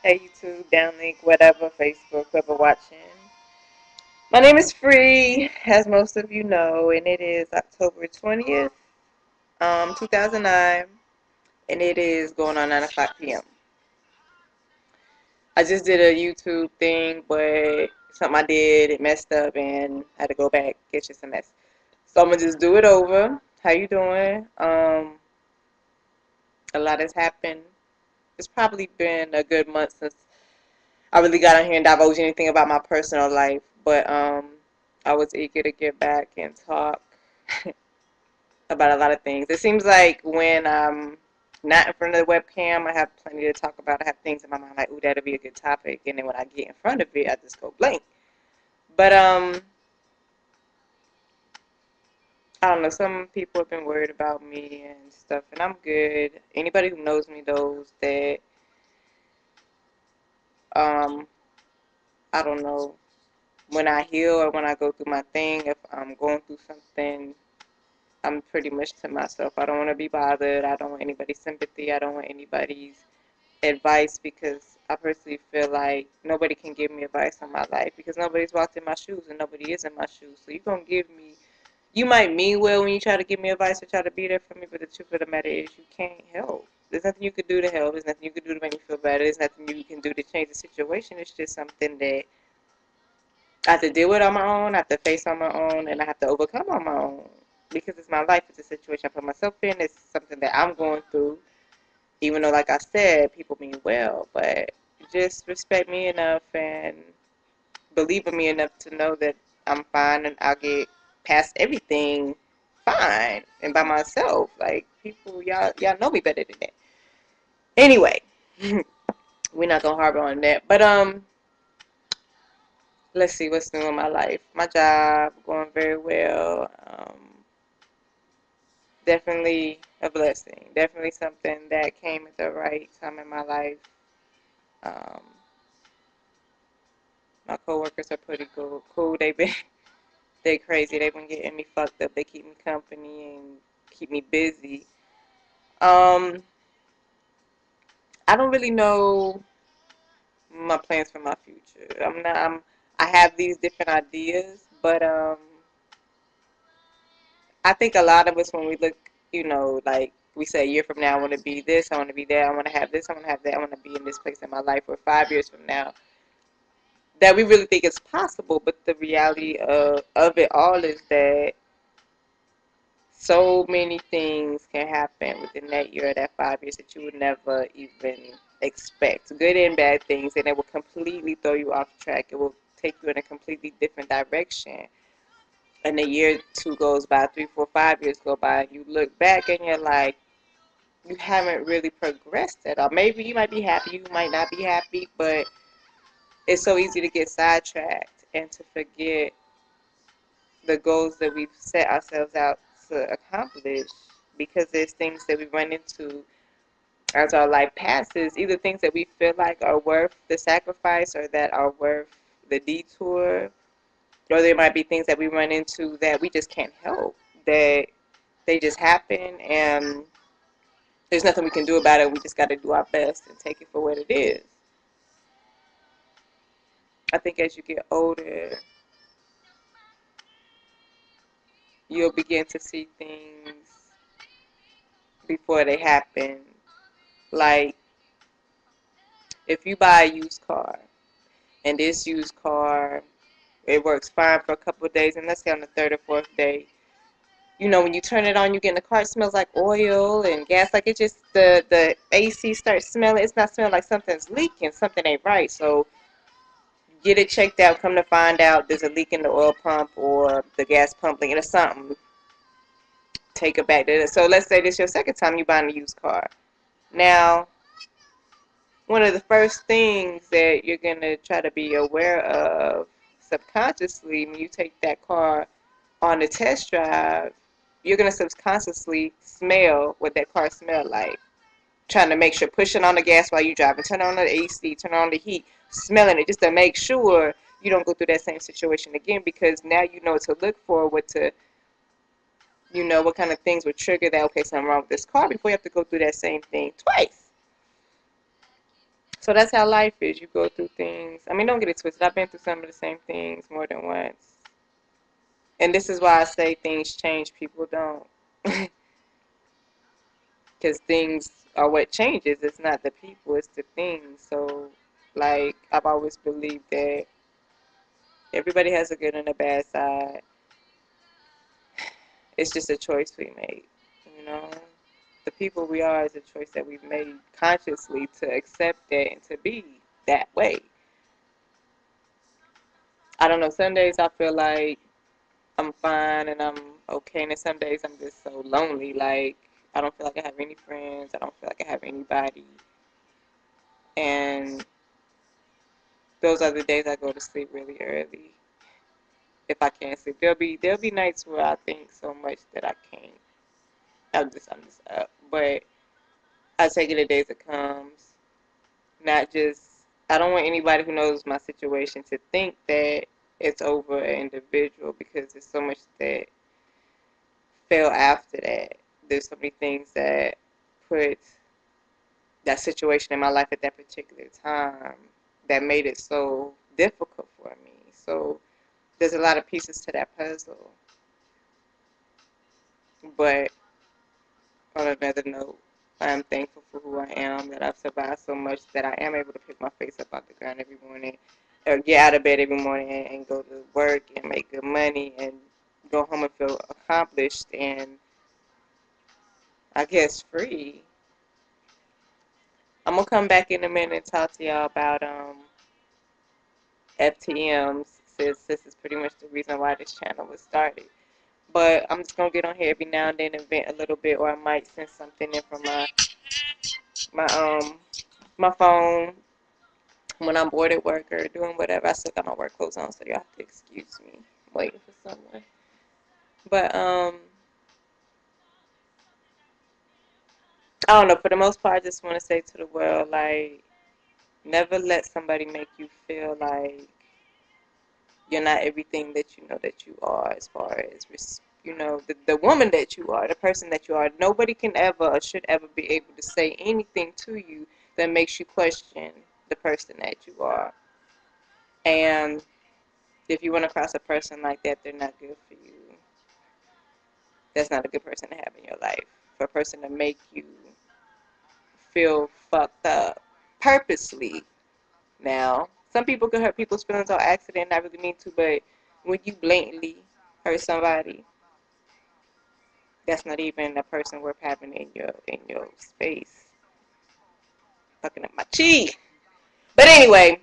Hey YouTube, downlink, whatever, Facebook, whoever watching. My name is Free, as most of you know, and it is October 20th, 2009, and it is going on 9 o'clock p.m. I just did a YouTube thing, but something I did, it messed up, and I had to go back. It's just a mess. So I'm going to just do it over. How you doing? A lot has happened. It's probably been a good month since I really got on here and divulge anything about my personal life, but I was eager to get back and talk about a lot of things. It seems like when I'm not in front of the webcam, I have plenty to talk about. I have things in my mind like, ooh, that'll be a good topic, and then when I get in front of it, I just go blank. But I don't know. Some people have been worried about me and stuff, and I'm good. Anybody who knows me knows that um I don't know, when I heal or when I go through my thing, if I'm going through something, I'm pretty much to myself. I don't want to be bothered. I don't want anybody's sympathy. I don't want anybody's advice because I personally feel like nobody can give me advice on my life because nobody's walked in my shoes and nobody is in my shoes. So you're going to give me, you might mean well when you try to give me advice or try to be there for me, but the truth of the matter is you can't help. There's nothing you can do to help. There's nothing you can do to make me feel better. There's nothing you can do to change the situation. It's just something that I have to deal with on my own, I have to face on my own, and I have to overcome on my own. Because it's my life, it's a situation I put myself in, it's something that I'm going through, even though, like I said, people mean well, but just respect me enough and believe in me enough to know that I'm fine and I'll get past everything fine and by myself. Like, people, y'all know me better than that. Anyway, we're not gonna harbor on that. But, let's see what's new in my life. My job going very well. Definitely a blessing. Definitely something that came at the right time in my life. Um, my coworkers are pretty cool. They're crazy. They've been getting me fucked up. They keep me company and keep me busy. Um, I don't really know my plans for my future. I have these different ideas, but I think a lot of us when we look, like we say a year from now, I want to be this, I want to be that, I want to have this, I want to have that, I want to be in this place in my life, or 5 years from now, that we really think it's possible. But the reality of it all is that so many things can happen within that year or that 5 years that you would never even expect. Good and bad things, and it will completely throw you off track. It will take you in a completely different direction. And a year, two goes by, 3, 4, 5 years go by, and you look back and you're like, you haven't really progressed at all. Maybe you might be happy, you might not be happy, but it's so easy to get sidetracked and to forget the goals that we've set ourselves out to accomplish because there's things that we run into as our life passes, either things that we feel like are worth the sacrifice or that are worth the detour, or there might be things that we run into that we just can't help, that they just happen and there's nothing we can do about it. We just got to do our best and take it for what it is. I think as you get older, you'll begin to see things before they happen. Like, if you buy a used car, and this used car, it works fine for a couple of days, and let's say on the third or fourth day, when you turn it on, you get in the car, it smells like oil and gas. Like, it just, the AC starts smelling. It's not smelling like something's leaking. Something ain't right. So get it checked out. Come to find out there's a leak in the oil pump or the gas pump leaking or something. Take it back to it. So let's say this is your second time you buying a used car. Now, one of the first things that you're going to try to be aware of subconsciously when you take that car on the test drive, you're going to subconsciously smell what that car smelled like. Trying to make sure, pushing on the gas while you're driving, turn on the AC, turn on the heat, smelling it just to make sure you don't go through that same situation again, because now you know what to look for, what kind of things would trigger that, okay, something wrong with this car before you have to go through that same thing twice. So that's how life is. You go through things. I mean, don't get it twisted. I've been through some of the same things more than once. And this is why I say things change, people don't. Because things are what changes. It's not the people, it's the things. So, like, I've always believed that everybody has a good and a bad side. It's just a choice we made, you know? The people we are is a choice that we've made consciously to accept that and to be that way. I don't know, some days I feel like I'm fine and I'm okay, and then some days I'm just so lonely. Like, I don't feel like I have any friends. I don't feel like I have anybody. And those are the days I go to sleep really early. If I can't sleep, there'll be nights where I think so much that I can't. I'm just up. But I take it a day as it comes. Not just, I don't want anybody who knows my situation to think that it's over an individual, because there's so much that fell after that. There's so many things that put that situation in my life at that particular time that made it so difficult for me. So there's a lot of pieces to that puzzle. But on another note, I'm thankful for who I am, that I've survived so much that I am able to pick my face up out the ground every morning, or get out of bed every morning and go to work and make good money and go home and feel accomplished and, I guess, free. I'm gonna come back in a minute and talk to y'all about FTMs, since this is pretty much the reason why this channel was started. But I'm just gonna get on here every now and then and vent a little bit, or I might send something in from my my phone when I'm bored at work or doing whatever. I still got my work clothes on, so y'all have to excuse me. I'm waiting for someone. But I don't know. For the most part, I just want to say to the world, like, never let somebody make you feel like you're not everything that you know that you are, as far as, the woman that you are, the person that you are. Nobody can ever or should ever be able to say anything to you that makes you question the person that you are. And if you run across a person like that, they're not good for you. That's not a good person to have in your life. For a person to make you feel fucked up purposely. Now, some people can hurt people's feelings on accident, not really mean to, but when you blatantly hurt somebody, that's not even a person worth having in your space. Fucking up my cheek. But anyway,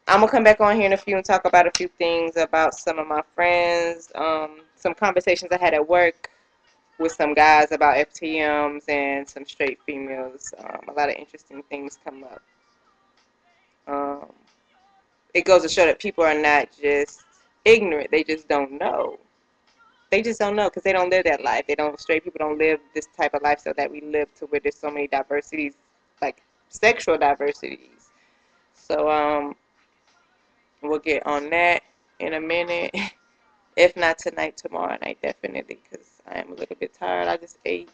I'm gonna come back on here in a few and talk about a few things about some of my friends, some conversations I had at work with some guys about FTMs and some straight females. A lot of interesting things come up. Um, it goes to show that people are not just ignorant; they just don't know. They just don't know because they don't live that life. They don't. Straight people don't live this type of lifestyle that we live, to where there's so many diversities, like sexual diversities. So we'll get on that in a minute. If not tonight, tomorrow night, definitely, because I am a little bit tired. I just ate,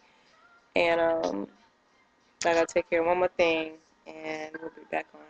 and I gotta take care of one more thing, and we'll be back on.